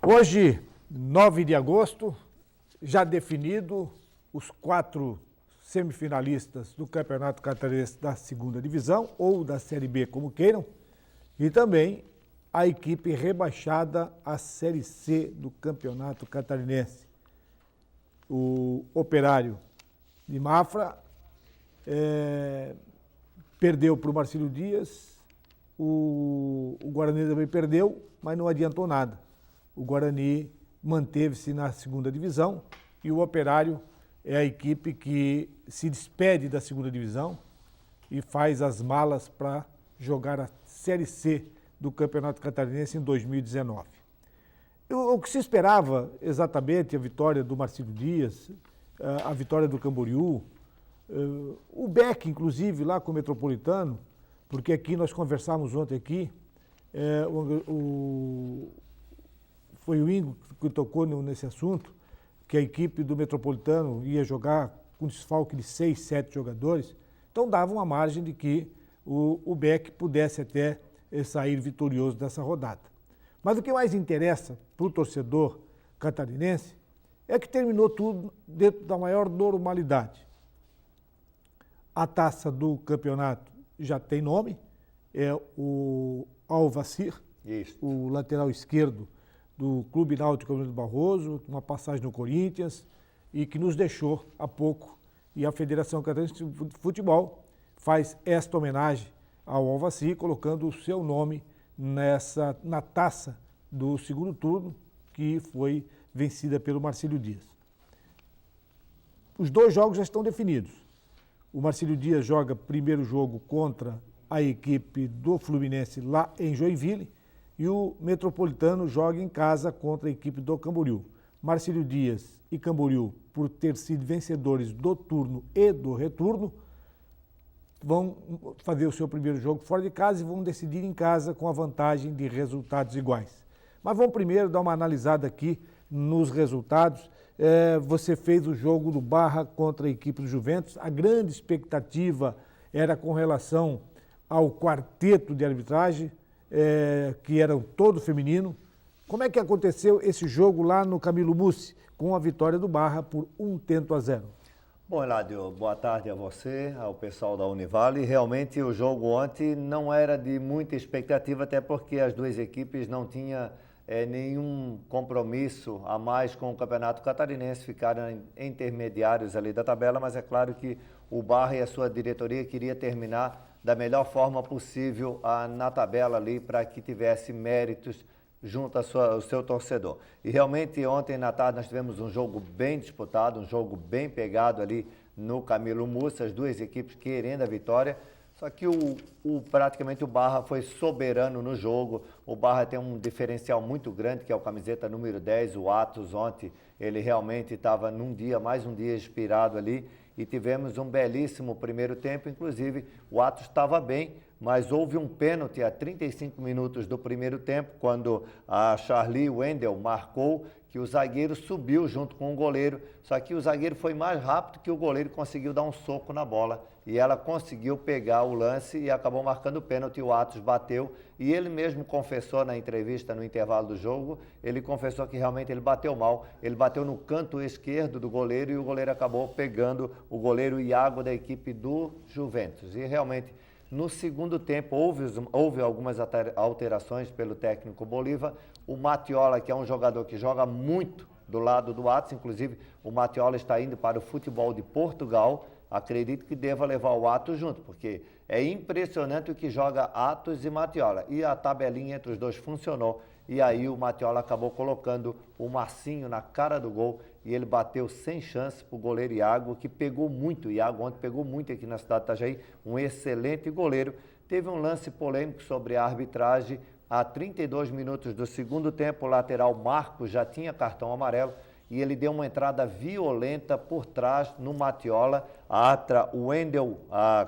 Hoje, 9 de agosto, já definido os 4 semifinalistas do Campeonato Catarinense da Segunda Divisão, ou da Série B, como queiram, e também a equipe rebaixada à Série C do Campeonato Catarinense. O Operário de Mafra perdeu para o Marcílio Dias, o Guarani também perdeu, mas não adiantou nada. O Guarani manteve-se na segunda divisão e o Operário é a equipe que se despede da segunda divisão e faz as malas para jogar a Série C do Campeonato Catarinense em 2019. O que se esperava exatamente, a vitória do Marcílio Dias, a vitória do Camboriú, o Beck, inclusive, lá com o Metropolitano, porque aqui nós conversamos ontem aqui, foi o Ingo que tocou nesse assunto, que a equipe do Metropolitano ia jogar com desfalque de 6, 7 jogadores, então dava uma margem de que o Beck pudesse até sair vitorioso dessa rodada. Mas o que mais interessa para o torcedor catarinense é que terminou tudo dentro da maior normalidade. A taça do campeonato já tem nome, é o Al-Wassir, o lateral esquerdo do Clube Náutico Almirante Barroso, uma passagem no Corinthians, e que nos deixou há pouco. E a Federação Catarinense de Futebol faz esta homenagem ao Al-Wassir, colocando o seu nome na taça do segundo turno, que foi vencida pelo Marcílio Dias. Os 2 jogos já estão definidos. O Marcílio Dias joga primeiro jogo contra a equipe do Fluminense lá em Joinville, e o Metropolitano joga em casa contra a equipe do Camboriú. Marcílio Dias e Camboriú, por ter sido vencedores do turno e do retorno, vão fazer o seu primeiro jogo fora de casa e vão decidir em casa com a vantagem de resultados iguais. Mas vamos primeiro dar uma analisada aqui nos resultados. Você fez o jogo do Barra contra a equipe do Juventus. A grande expectativa era com relação ao quarteto de arbitragem, que era todo feminino. Como é que aconteceu esse jogo lá no Camilo Mussi, com a vitória do Barra por 1-0? Bom, Eladio, boa tarde a você, ao pessoal da Univale. Realmente o jogo ontem não era de muita expectativa, até porque as duas equipes não tinham nenhum compromisso a mais com o Campeonato Catarinense, ficaram intermediários ali da tabela, mas é claro que o Barra e a sua diretoria queria terminar da melhor forma possível na tabela ali, para que tivesse méritos junto ao seu torcedor. E realmente ontem na tarde nós tivemos um jogo bem disputado, um jogo bem pegado ali no Camilo Mussi, as duas equipes querendo a vitória, só que praticamente o Barra foi soberano no jogo. O Barra tem um diferencial muito grande, que é o camiseta número 10, o Atos. Ontem ele realmente estava mais um dia inspirado ali, e tivemos um belíssimo primeiro tempo. Inclusive o Atos estava bem, mas houve um pênalti a 35 minutos do primeiro tempo, quando a Charlie Wendel marcou, que o zagueiro subiu junto com o goleiro, só que o zagueiro foi mais rápido que o goleiro, conseguiu dar um soco na bola, e ela conseguiu pegar o lance e acabou marcando o pênalti. O Atos bateu, e ele mesmo confessou na entrevista no intervalo do jogo, ele confessou que realmente ele bateu mal, ele bateu no canto esquerdo do goleiro, e o goleiro acabou pegando o goleiro Iago da equipe do Juventus. E realmente no segundo tempo houve algumas alterações pelo técnico Bolívar. O Matiola, que é um jogador que joga muito do lado do Atos, inclusive o Matiola está indo para o futebol de Portugal, acredito que deva levar o Atos junto, porque é impressionante o que joga Atos e Matiola, e a tabelinha entre os dois funcionou, e aí o Matiola acabou colocando o Marcinho na cara do gol, e ele bateu sem chance para o goleiro Iago, que pegou muito. O Iago ontem pegou muito aqui na cidade de Itajaí, um excelente goleiro. Teve um lance polêmico sobre a arbitragem. A 32 minutos do segundo tempo, o lateral Marcos já tinha cartão amarelo, e ele deu uma entrada violenta por trás no Matiola. A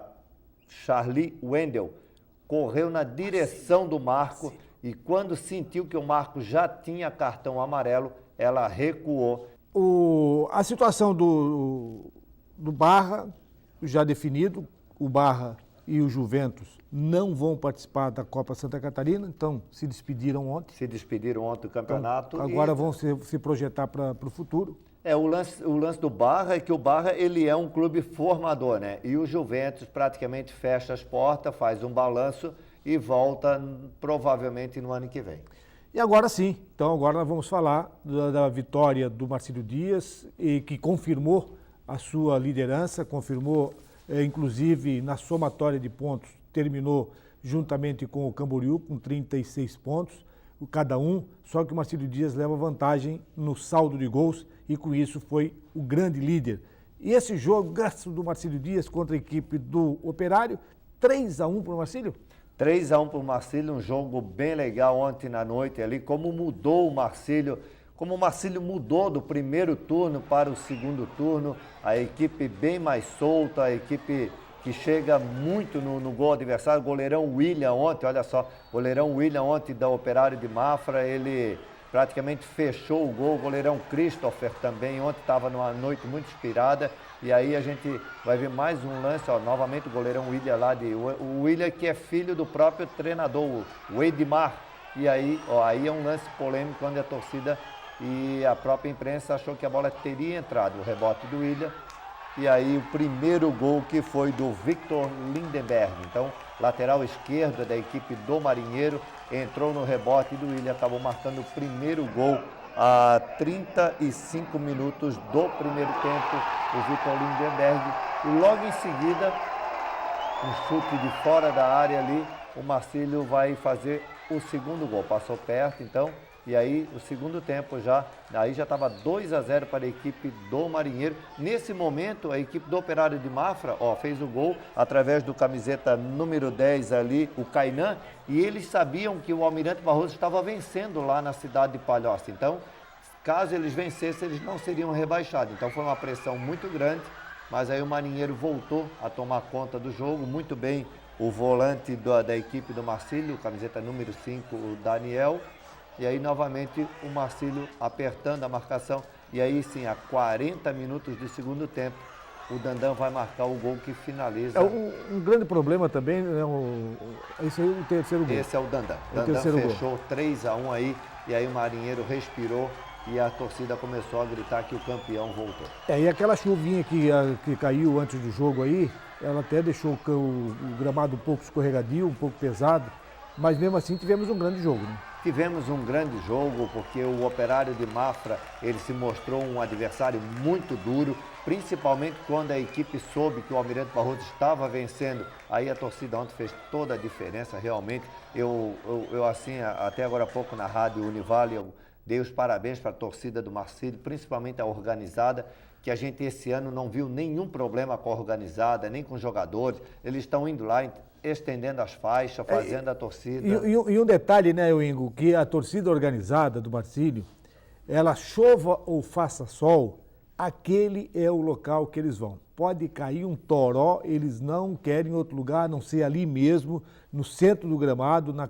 Charlie Wendel correu na direção do Marco, e quando sentiu que o Marco já tinha cartão amarelo, ela recuou. A situação do do Barra, já definido, o Barra e o Juventus não vão participar da Copa Santa Catarina, então se despediram ontem. Se despediram ontem do campeonato. Então, agora vão se projetar para o futuro. O lance do Barra é que o Barra ele é um clube formador, né? E o Juventus praticamente fecha as portas, faz um balanço e volta provavelmente no ano que vem. E agora sim, então agora nós vamos falar da vitória do Marcílio Dias, e que confirmou a sua liderança, confirmou, inclusive na somatória de pontos, terminou juntamente com o Camboriú com 36 pontos, cada um, só que o Marcílio Dias leva vantagem no saldo de gols e com isso foi o grande líder. E esse jogo, graças do Marcílio Dias contra a equipe do Operário, 3-1 para o Marcílio? 3-1 para o Marcílio, um jogo bem legal ontem na noite ali, como mudou o Marcílio, como o Marcílio mudou do primeiro turno para o segundo turno, a equipe bem mais solta, a equipe que chega muito no gol adversário, o goleirão William ontem, olha só, o goleirão William ontem da Operário de Mafra, ele praticamente fechou o gol, o goleirão Christopher também, ontem estava numa noite muito inspirada, e aí a gente vai ver mais um lance, ó, novamente o goleirão William lá, o William que é filho do próprio treinador, o Edmar, e aí, ó, aí é um lance polêmico onde a torcida e a própria imprensa achou que a bola teria entrado, o rebote do William, e aí o primeiro gol que foi do Victor Lindenberg, então lateral esquerda da equipe do Marinheiro, entrou no rebote do William, acabou marcando o primeiro gol a 35 minutos do primeiro tempo, o Victor Lindenberg, e logo em seguida, um chute de fora da área ali, o Marcílio vai fazer o segundo gol, passou perto então, e aí o segundo tempo aí já estava 2-0 para a equipe do Marinheiro. Nesse momento, a equipe do Operário de Mafra, ó, fez o gol através do camiseta número 10 ali, o Kainan, e eles sabiam que o Almirante Barroso estava vencendo lá na cidade de Palhoça. Então, caso eles vencessem, eles não seriam rebaixados. Então foi uma pressão muito grande, mas aí o Marinheiro voltou a tomar conta do jogo, muito bem o volante da equipe do Marcílio, camiseta número 5, o Daniel. E aí, novamente, o Marcílio apertando a marcação. E aí, sim, a 40 minutos do segundo tempo, o Dandan vai marcar o gol que finaliza. Um grande problema também, né, esse aí é o terceiro gol. Esse é o Dandan. Dandan fechou 3-1 aí, e aí o Marinheiro respirou e a torcida começou a gritar que o campeão voltou. E aquela chuvinha que caiu antes do jogo aí, ela até deixou o gramado um pouco escorregadio, um pouco pesado, mas mesmo assim tivemos um grande jogo, né? Tivemos um grande jogo, porque o Operário de Mafra, ele se mostrou um adversário muito duro, principalmente quando a equipe soube que o Almirante Barroso estava vencendo. Aí a torcida ontem fez toda a diferença, realmente. Eu assim, até agora há pouco na rádio Univale, eu dei os parabéns para a torcida do Marcílio, principalmente a organizada, que a gente esse ano não viu nenhum problema com a organizada, nem com os jogadores. Eles estão indo lá, estendendo as faixas, fazendo a torcida. E um detalhe, né, Ingo, que a torcida organizada do Marcílio, ela chova ou faça sol, aquele é o local que eles vão. Pode cair um toró, eles não querem outro lugar, a não ser ali mesmo, no centro do gramado, na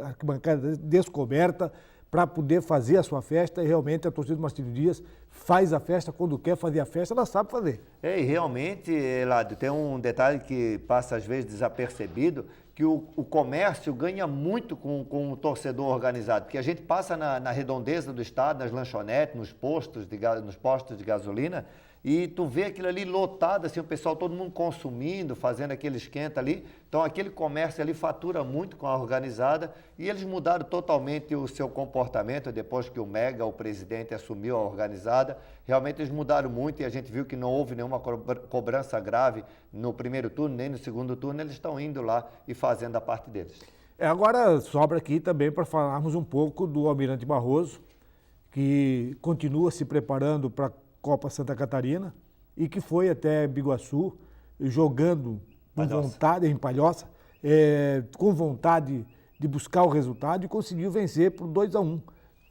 arquibancada descoberta, para poder fazer a sua festa, e realmente a torcida do Marcílio Dias faz a festa quando quer fazer a festa, ela sabe fazer. E realmente, Eladio, tem um detalhe que passa às vezes desapercebido, que o comércio ganha muito com o torcedor organizado, porque a gente passa na redondeza do estado, nas lanchonetes, nos postos de gasolina, e tu vê aquilo ali lotado, assim, o pessoal, todo mundo consumindo, fazendo aquele esquenta ali. Então, aquele comércio ali fatura muito com a organizada e eles mudaram totalmente o seu comportamento depois que o Mega, o presidente, assumiu a organizada. Realmente eles mudaram muito e a gente viu que não houve nenhuma cobrança grave no primeiro turno, nem no segundo turno. Eles estão indo lá e fazendo a parte deles. Agora, sobra aqui também para falarmos um pouco do Almirante Barroso, que continua se preparando para Copa Santa Catarina e que foi até Biguaçu jogando com vontade, em Palhoça, com vontade de buscar o resultado e conseguiu vencer por 2-1.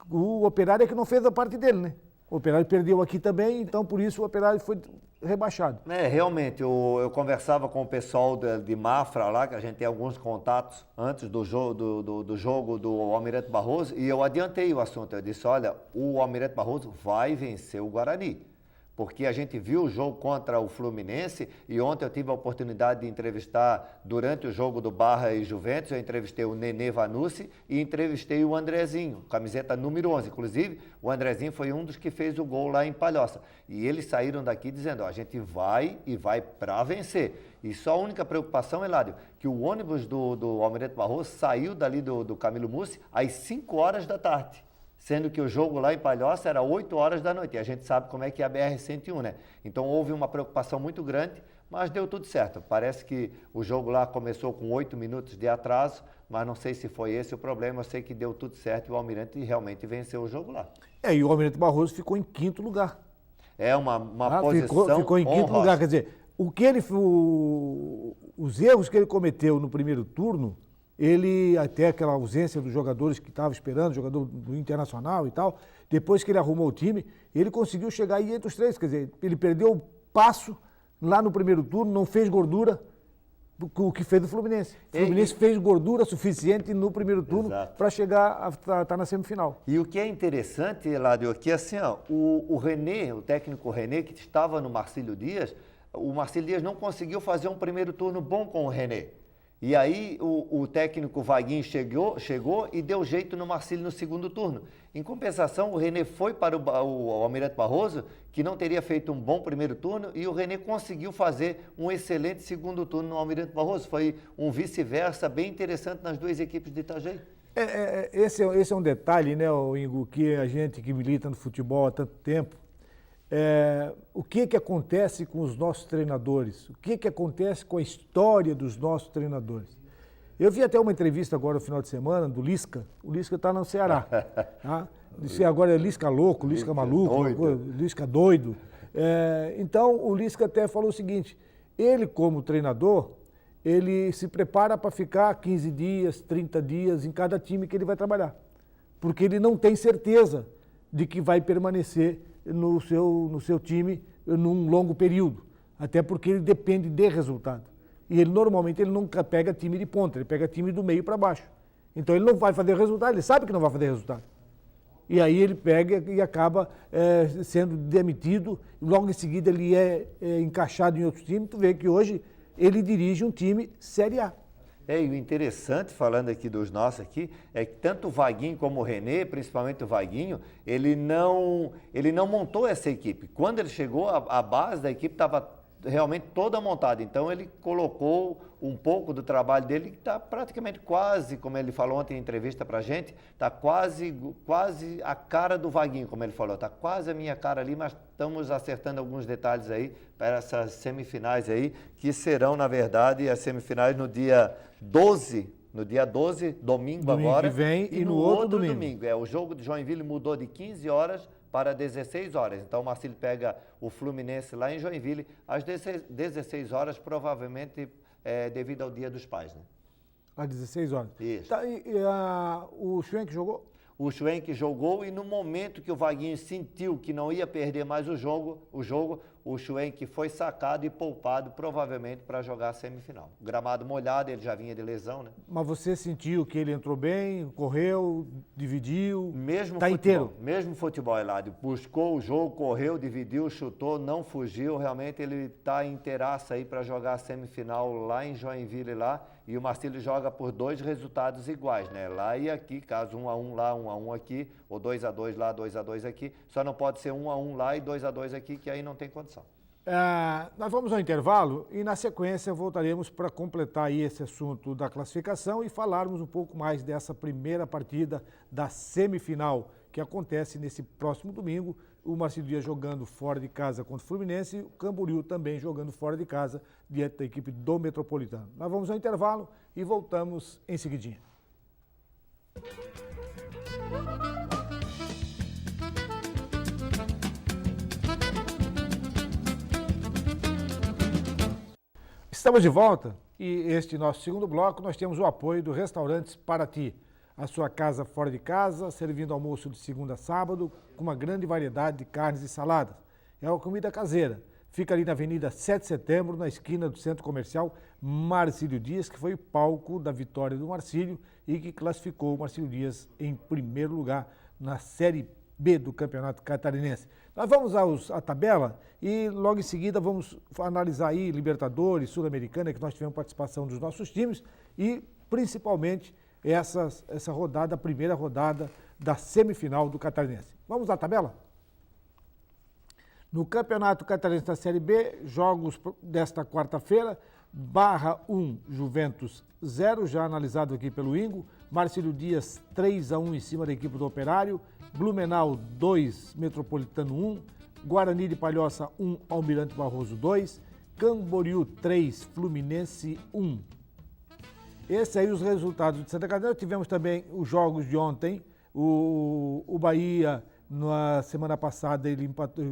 O Operário é que não fez a parte dele, né? O Operário perdeu aqui também, então por isso o Operário foi rebaixado. Realmente, eu conversava com o pessoal de Mafra lá, que a gente tem alguns contatos antes do jogo do Almirante Barroso, e eu adiantei o assunto. Eu disse, olha, o Almirante Barroso vai vencer o Guarani, porque a gente viu o jogo contra o Fluminense e ontem eu tive a oportunidade de entrevistar, durante o jogo do Barra e Juventus, eu entrevistei o Nenê Vanucci e entrevistei o Andrezinho, camiseta número 11. Inclusive, o Andrezinho foi um dos que fez o gol lá em Palhoça. E eles saíram daqui dizendo, ó, a gente vai e vai para vencer. E só a única preocupação, Eládio, que o ônibus do Almirante Barroso saiu dali do Camilo Mussi às 5 horas da tarde. Sendo que o jogo lá em Palhoça era 8 horas da noite. E a gente sabe como é que é a BR-101, né? Então houve uma preocupação muito grande, mas deu tudo certo. Parece que o jogo lá começou com 8 minutos de atraso, mas não sei se foi esse o problema. Eu sei que deu tudo certo e o Almirante realmente venceu o jogo lá. E o Almirante Barroso ficou em 5º lugar. É uma posição ficou em 5º honrosa. lugar. Quer dizer, os erros que ele cometeu no primeiro turno, ele, até aquela ausência dos jogadores que estavam esperando, jogador do Internacional e tal, depois que ele arrumou o time, ele conseguiu chegar aí entre os 3, quer dizer, ele perdeu o passo lá no primeiro turno, não fez gordura, o que fez o Fluminense. O Fluminense fez gordura suficiente no primeiro turno para chegar a estar na semifinal. E o que é interessante, Eládio, aqui assim, ó, o René, o técnico René, que estava no Marcílio Dias, o Marcílio Dias não conseguiu fazer um primeiro turno bom com o René. E aí o técnico Vaguinho chegou e deu jeito no Marcílio no segundo turno. Em compensação, o René foi para o Almirante Barroso, que não teria feito um bom primeiro turno, e o René conseguiu fazer um excelente segundo turno no Almirante Barroso. Foi um vice-versa bem interessante nas duas equipes de Itajaí. Esse é um detalhe, né, Ingo, que a gente que milita no futebol há tanto tempo, o que acontece com os nossos treinadores? O que acontece com a história dos nossos treinadores? Eu vi até uma entrevista agora no final de semana do Lisca. O Lisca está no Ceará. Tá? Disse agora é Lisca louco, Lisca maluco, Lisca doido. Então o Lisca até falou o seguinte, ele como treinador, ele se prepara para ficar 15 dias, 30 dias em cada time que ele vai trabalhar. Porque ele não tem certeza de que vai permanecer no seu time num longo período, até porque ele depende de resultado. E ele normalmente nunca pega time de ponta, ele pega time do meio para baixo. Então ele não vai fazer resultado, ele sabe que não vai fazer resultado. E aí ele pega e acaba sendo demitido, logo em seguida ele é encaixado em outro time. Tu vê que hoje ele dirige um time Série A. E o interessante, falando aqui dos nossos aqui, é que tanto o Vaguinho como o René, principalmente o Vaguinho, ele não montou essa equipe. Quando ele chegou, a base da equipe estava realmente toda montada. Então ele colocou um pouco do trabalho dele, que está praticamente quase, como ele falou ontem em entrevista para a gente, está quase a cara do Vaguinho, como ele falou. Está quase a minha cara ali, mas estamos acertando alguns detalhes aí para essas semifinais aí, que serão, na verdade, as semifinais no dia 12, domingo agora. Que vem e no outro domingo. O jogo de Joinville mudou de 15 horas para 16 horas. Então o Marcílio pega o Fluminense lá em Joinville às 16 horas, provavelmente devido ao Dia dos Pais, né? Às 16 horas. Isso. Tá, o Schwenk jogou? O Schwenk jogou e no momento que o Vaguinho sentiu que não ia perder mais o jogo, o Schwenk foi sacado e poupado, provavelmente para jogar a semifinal. O gramado molhado, ele já vinha de lesão, né? Mas você sentiu que ele entrou bem, correu, dividiu, tá inteiro? Mesmo futebol, Eládio. Buscou o jogo, correu, dividiu, chutou, não fugiu. Realmente ele está inteiraço aí para jogar a semifinal lá em Joinville lá. E o Marcílio joga por 2 resultados iguais, né? Lá e aqui, caso 1-1 lá, 1-1 aqui, ou 2-2 lá, 2-2 aqui. Só não pode ser 1-1 lá e 2-2 aqui, que aí não tem condição. Nós vamos ao intervalo e na sequência voltaremos para completar aí esse assunto da classificação e falarmos um pouco mais dessa primeira partida da semifinal que acontece nesse próximo domingo. O Marcílio Dias jogando fora de casa contra o Fluminense e o Camboriú também jogando fora de casa diante da equipe do Metropolitano. Nós vamos ao intervalo e voltamos em seguidinha. Estamos de volta e este nosso segundo bloco nós temos o apoio do Restaurantes Paraty. A sua casa fora de casa, servindo almoço de segunda a sábado, com uma grande variedade de carnes e saladas. É uma comida caseira. Fica ali na Avenida 7 de Setembro, na esquina do Centro Comercial Marcílio Dias, que foi o palco da vitória do Marcílio e que classificou o Marcílio Dias em primeiro lugar na Série B do Campeonato Catarinense. Nós vamos à tabela e logo em seguida vamos analisar aí Libertadores, Sul-Americana, que nós tivemos participação dos nossos times e principalmente essa rodada, a primeira rodada da semifinal do Catarinense. Vamos à tabela? No Campeonato Catarinense da Série B, jogos desta quarta-feira, Barra 1, Juventus 0, já analisado aqui pelo Ingo. Marcílio Dias 3-1 em cima da equipe do Operário. Blumenau 2, Metropolitano 1. Guarani de Palhoça 1, Almirante Barroso 2. Camboriú 3, Fluminense 1. Esses aí os resultados de Santa Catarina. Tivemos também os jogos de ontem. O Bahia, na semana passada, ele empatou.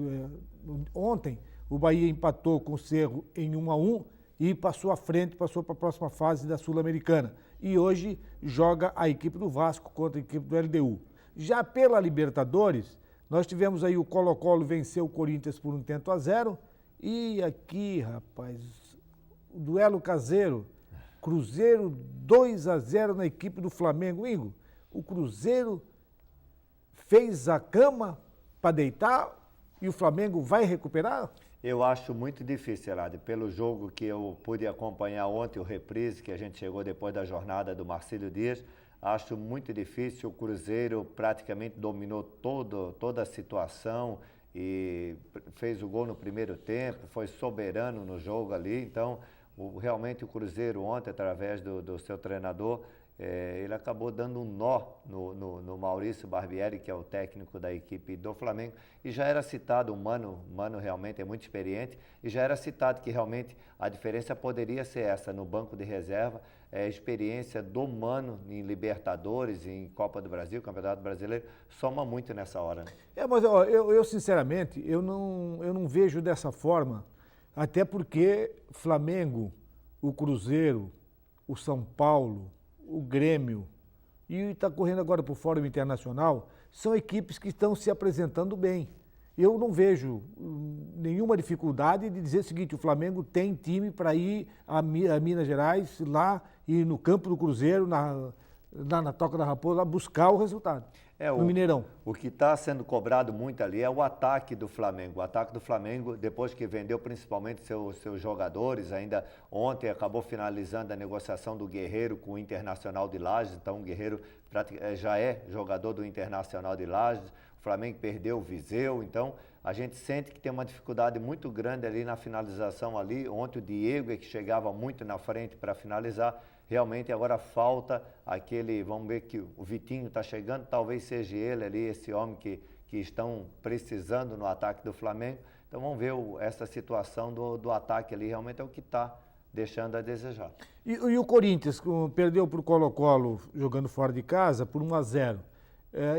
Ontem, o Bahia empatou com o Cerro em 1-1 e passou à frente, passou para a próxima fase da Sul-Americana. E hoje joga a equipe do Vasco contra a equipe do LDU. Já pela Libertadores, nós tivemos aí o Colo-Colo venceu o Corinthians por 1-0. E aqui, rapaz, o duelo caseiro, Cruzeiro 2-0 na equipe do Flamengo. Ingo, o Cruzeiro fez a cama para deitar e o Flamengo vai recuperar? Eu acho muito difícil, Elade, pelo jogo que eu pude acompanhar ontem, o reprise, que a gente chegou depois da jornada do Marcílio Dias, acho muito difícil. O Cruzeiro praticamente dominou toda a situação e fez o gol no primeiro tempo, foi soberano no jogo ali. Então, realmente o Cruzeiro ontem, através do seu treinador, ele acabou dando um nó no Maurício Barbieri, que é o técnico da equipe do Flamengo, e já era citado, o Mano realmente é muito experiente, e já era citado que realmente a diferença poderia ser essa, no banco de reserva, a experiência do Mano em Libertadores, em Copa do Brasil, Campeonato Brasileiro, soma muito nessa hora. Mas eu sinceramente, eu não vejo dessa forma, até porque Flamengo, o Cruzeiro, o São Paulo, o Grêmio e está correndo agora para o Fórum Internacional, são equipes que estão se apresentando bem. Eu não vejo nenhuma dificuldade de dizer o seguinte, o Flamengo tem time para ir a Minas Gerais, lá e no campo do Cruzeiro, na Toca da Raposa, buscar o resultado. No Mineirão. O que está sendo cobrado muito ali é o ataque do Flamengo. O ataque do Flamengo, depois que vendeu principalmente seus jogadores, ainda ontem acabou finalizando a negociação do Guerreiro com o Internacional de Lages. Então o Guerreiro já é jogador do Internacional de Lages. O Flamengo perdeu o Viseu, então a gente sente que tem uma dificuldade muito grande ali na finalização ali. Ontem o Diego é que chegava muito na frente para finalizar. Realmente agora falta aquele, vamos ver que o Vitinho está chegando, talvez seja ele ali, esse homem que estão precisando no ataque do Flamengo. Então vamos ver essa situação do ataque ali, realmente é o que está deixando a desejar. E o Corinthians perdeu para o Colo-Colo jogando fora de casa por 1-0.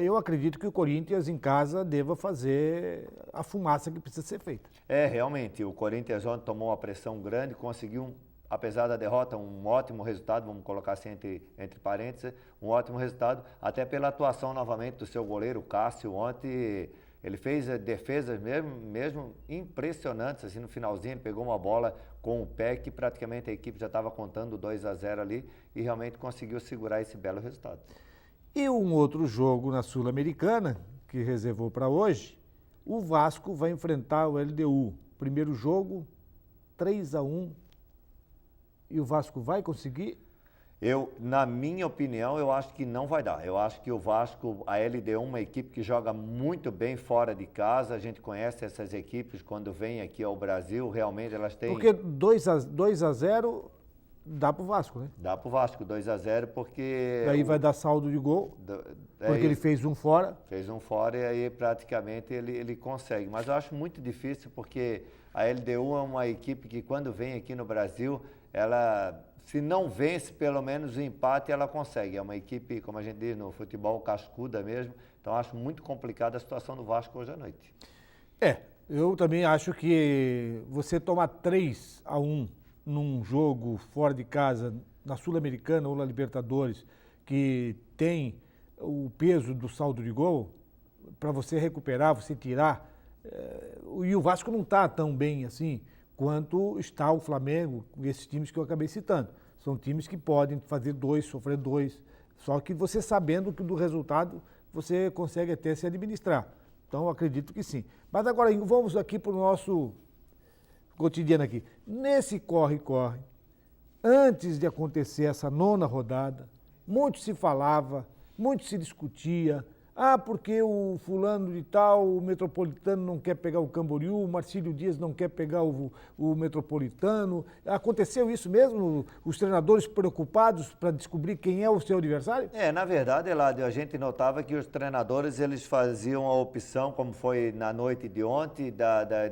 Eu acredito que o Corinthians em casa deva fazer a fumaça que precisa ser feita. Realmente, o Corinthians ontem tomou uma pressão grande, conseguiu apesar da derrota, um ótimo resultado, vamos colocar assim entre parênteses, um ótimo resultado, até pela atuação novamente do seu goleiro, Cássio. Ontem ele fez defesas mesmo impressionantes, assim, no finalzinho ele pegou uma bola com o pé que praticamente a equipe já estava contando 2-0 ali e realmente conseguiu segurar esse belo resultado. E um outro jogo na Sul-Americana, que reservou para hoje, o Vasco vai enfrentar o LDU. Primeiro jogo, 3-1. E o Vasco vai conseguir? Na minha opinião, eu acho que não vai dar. Eu acho que o Vasco, a LDU é uma equipe que joga muito bem fora de casa. A gente conhece essas equipes quando vem aqui ao Brasil, realmente elas têm... Porque 2-0 dá para o Vasco, né? Dá para o Vasco, 2-0, porque... Daí vai dar saldo de gol, porque ele fez um fora. Fez um fora e aí praticamente ele consegue. Mas eu acho muito difícil porque a LDU é uma equipe que quando vem aqui no Brasil... ela, se não vence, pelo menos o empate ela consegue. É uma equipe, como a gente diz no futebol, cascuda mesmo. Então, acho muito complicada a situação do Vasco hoje à noite. Eu também acho que você tomar 3-1 num jogo fora de casa, na Sul-Americana ou na Libertadores, que tem o peso do saldo de gol, para você recuperar, você tirar, e o Vasco não está tão bem assim, quanto está o Flamengo, esses times que eu acabei citando. São times que podem fazer 2, sofrer 2, só que você sabendo que do resultado você consegue até se administrar. Então, acredito que sim. Mas agora, vamos aqui para o nosso cotidiano aqui. Nesse corre-corre, antes de acontecer essa 9ª rodada, muito se falava, muito se discutia. Porque o fulano de tal, o Metropolitano não quer pegar o Camboriú, o Marcílio Dias não quer pegar o Metropolitano. Aconteceu isso mesmo? Os treinadores preocupados para descobrir quem é o seu adversário? Na verdade, Eladio, a gente notava que os treinadores eles faziam a opção, como foi na noite de ontem,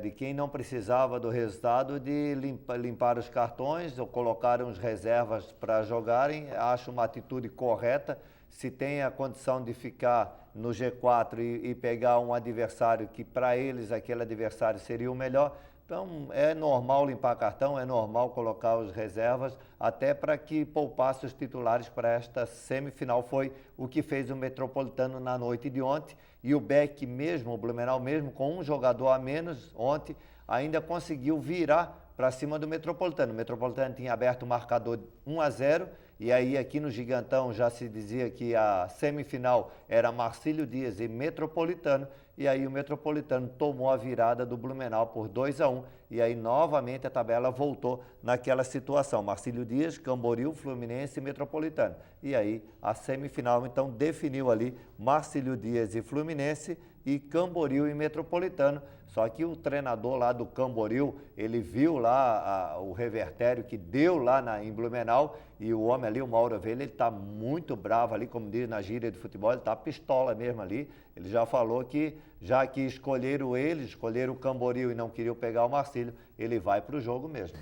de quem não precisava do resultado, de limpar os cartões ou colocar uns reservas para jogarem. Acho uma atitude correta. Se tem a condição de ficar no G4 e pegar um adversário que para eles aquele adversário seria o melhor, então é normal limpar cartão, é normal colocar os reservas, até para que poupasse os titulares para esta semifinal. Foi o que fez o Metropolitano na noite de ontem, e o Beck mesmo, o Blumenau mesmo, com um jogador a menos ontem, ainda conseguiu virar para cima do Metropolitano. O Metropolitano tinha aberto o marcador 1-0, e aí aqui no Gigantão já se dizia que a semifinal era Marcílio Dias e Metropolitano, e aí o Metropolitano tomou a virada do Blumenau por 2-1, e aí novamente a tabela voltou naquela situação, Marcílio Dias, Camboriú, Fluminense e Metropolitano. E aí a semifinal então definiu ali Marcílio Dias e Fluminense e Camboriú e Metropolitano. Só que o treinador lá do Camboriú, ele viu lá o revertério que deu lá em Blumenau, e o homem ali, o Mauro Ovelha, ele está muito bravo ali, como diz na gíria de futebol, ele está pistola mesmo ali. Ele já falou que, já que escolheram o Camboriú e não queriam pegar o Marcílio, ele vai para o jogo mesmo.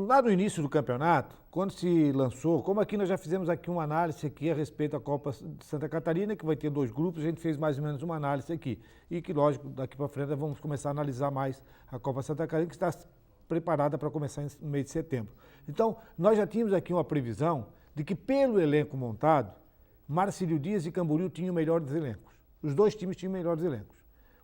Lá no início do campeonato, quando se lançou, como aqui nós já fizemos aqui uma análise aqui a respeito da Copa de Santa Catarina, que vai ter 2 grupos, a gente fez mais ou menos uma análise aqui. E que, lógico, daqui para frente vamos começar a analisar mais a Copa Santa Catarina, que está preparada para começar no mês de setembro. Então, nós já tínhamos aqui uma previsão de que, pelo elenco montado, Marcílio Dias e Camboriú tinham melhores elencos. Os 2 times tinham melhores elencos.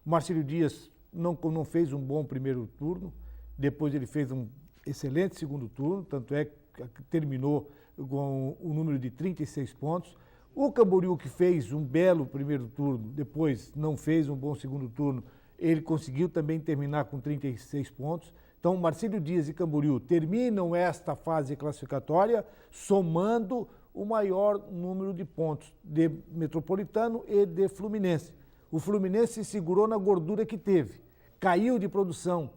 O Marcílio Dias não fez um bom primeiro turno, depois ele fez um excelente segundo turno, tanto é que terminou com o número de 36 pontos. O Camboriú, que fez um belo primeiro turno, depois não fez um bom segundo turno, ele conseguiu também terminar com 36 pontos. Então, Marcílio Dias e Camboriú terminam esta fase classificatória somando o maior número de pontos de Metropolitano e de Fluminense. O Fluminense se segurou na gordura que teve, caiu de produção.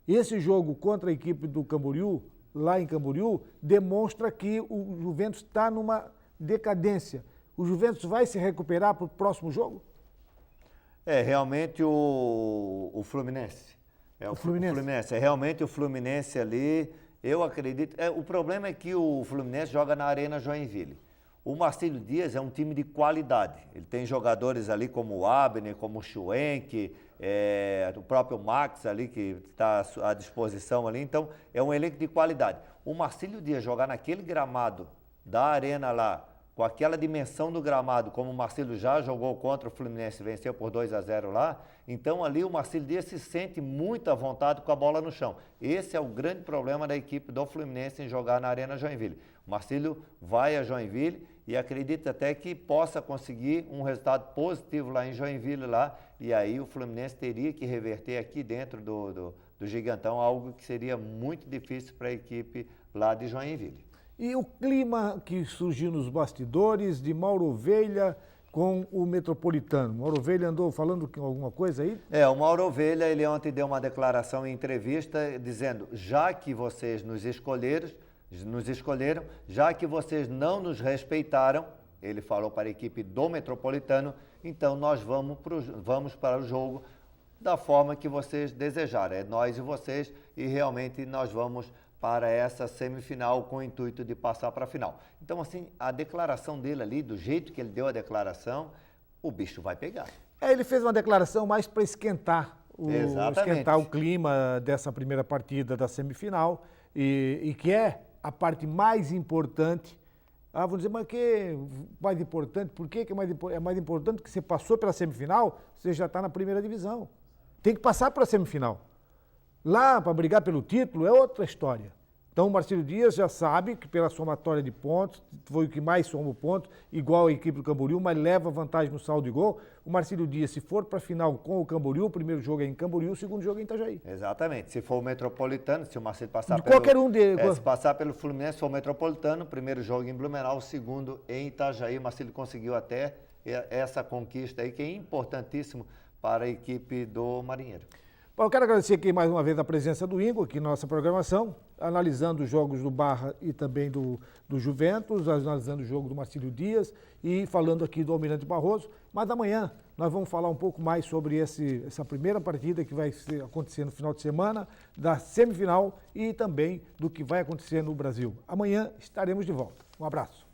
Esse jogo contra a equipe do Camboriú, lá em Camboriú, demonstra que o Juventus está numa decadência. O Juventus vai se recuperar para o próximo jogo? Realmente o Fluminense. O Fluminense. Realmente o Fluminense ali, eu acredito. O problema é que o Fluminense joga na Arena Joinville. O Marcílio Dias é um time de qualidade. Ele tem jogadores ali como o Abner, como o Schwenk, o próprio Max ali, que está à disposição ali. Então, é um elenco de qualidade. O Marcílio Dias jogar naquele gramado da Arena lá, com aquela dimensão do gramado, como o Marcílio já jogou contra o Fluminense, venceu por 2-0 lá, então ali o Marcílio Dias se sente muito à vontade com a bola no chão. Esse é o grande problema da equipe do Fluminense em jogar na Arena Joinville. O Marcílio vai a Joinville e acredita até que possa conseguir um resultado positivo lá em Joinville, lá, e aí o Fluminense teria que reverter aqui dentro do Gigantão, algo que seria muito difícil para a equipe lá de Joinville. E o clima que surgiu nos bastidores de Mauro Ovelha com o Metropolitano? Mauro Ovelha andou falando alguma coisa aí? O Mauro Ovelha, ele ontem deu uma declaração em entrevista dizendo, já que vocês nos escolheram, já que vocês não nos respeitaram, ele falou para a equipe do Metropolitano, então nós vamos para o jogo da forma que vocês desejarem. É nós e vocês, e realmente nós vamos para essa semifinal com o intuito de passar para a final. Então, assim, a declaração dele ali, do jeito que ele deu a declaração, o bicho vai pegar. Ele fez uma declaração mais para esquentar o clima dessa primeira partida da semifinal, e que é a parte mais importante. Vou dizer, mas que mais importante? Por que é mais importante? Que você passou pela semifinal, você já está na primeira divisão. Tem que passar para a semifinal. Lá, para brigar pelo título, é outra história. Então o Marcílio Dias já sabe que pela somatória de pontos, foi o que mais soma pontos, igual a equipe do Camboriú, mas leva vantagem no saldo de gol. O Marcílio Dias, se for para a final com o Camboriú, o primeiro jogo é em Camboriú, o segundo jogo é em Itajaí. Exatamente. Se for o Metropolitano, se o Marcílio passar De qualquer um deles. se passar pelo Fluminense, se for o Metropolitano, primeiro jogo em Blumenau, o segundo em Itajaí. O Marcílio conseguiu até essa conquista aí, que é importantíssimo para a equipe do Marinheiro. Bom, eu quero agradecer aqui mais uma vez a presença do Ingo aqui na nossa programação, analisando os jogos do Barra e também do Juventus, analisando o jogo do Marcílio Dias e falando aqui do Almirante Barroso. Mas amanhã nós vamos falar um pouco mais sobre essa primeira partida que vai acontecer no final de semana, da semifinal e também do que vai acontecer no Brasil. Amanhã estaremos de volta. Um abraço.